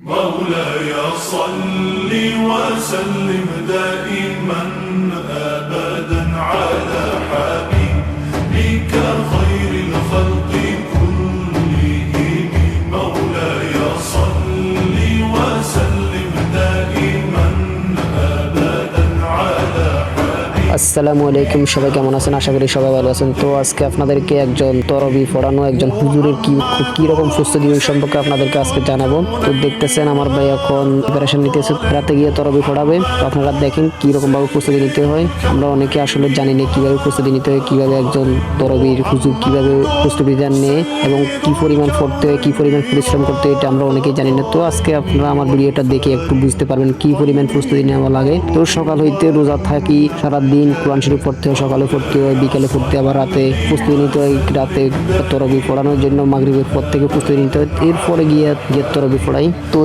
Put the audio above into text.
مولاي صل وسلم دائما أبدا على حبيبك خير الخلق كلهم. مولاي صل وسلم دائما أبدا على আসসালামু আলাইকুম, সবাই কেমন আছেন? আশা করি সবাই ভালো আছেন। তো আজকে আপনাদেরকে একজন তরবি পড়ানো একজন হুজুরের কি রকম প্রস্তুতি সম্পর্কে আপনাদেরকে আজকে জানাবো। তো দেখতেছেন আমার ভাই এখন প্রিপারেশন নিতেছে, রাতে গিয়ে তরবি পড়াবে। তো আপনারা দেখেন কি রকম ভাবে প্রস্তুতি নিতে হয়। আমরা অনেকে আসলে জানি না কিভাবে প্রস্তুতি নিতে হয়, কিভাবে একজন তরবির হুজুর কিভাবে প্রস্তুতি নেয় এবং কি পরিমাণ পড়তে হয়, কি পরিমাণ পরিশ্রম করতে হয়, এটা আমরা অনেকেই জানি না। তো আজকে আপনারা আমার ভিডিওটা দেখে একটু বুঝতে পারবেন কি পরিমাণ প্রস্তুতি নেওয়া লাগে। তো সকাল হইতে রোজা থাকি, সারাদিন কোরআন শরীফ পড়তে হয়, সকালে পড়তে হয়, বিকালে পড়তে হয়, আবার রাতে প্রস্তুতি নিতে হয়। রাতে তরবি পড়ানোর জন্য মাগরিবের পর থেকে প্রস্তুতি নিতে হয়, এরপরে গিয়ে তরবি পড়াই। তো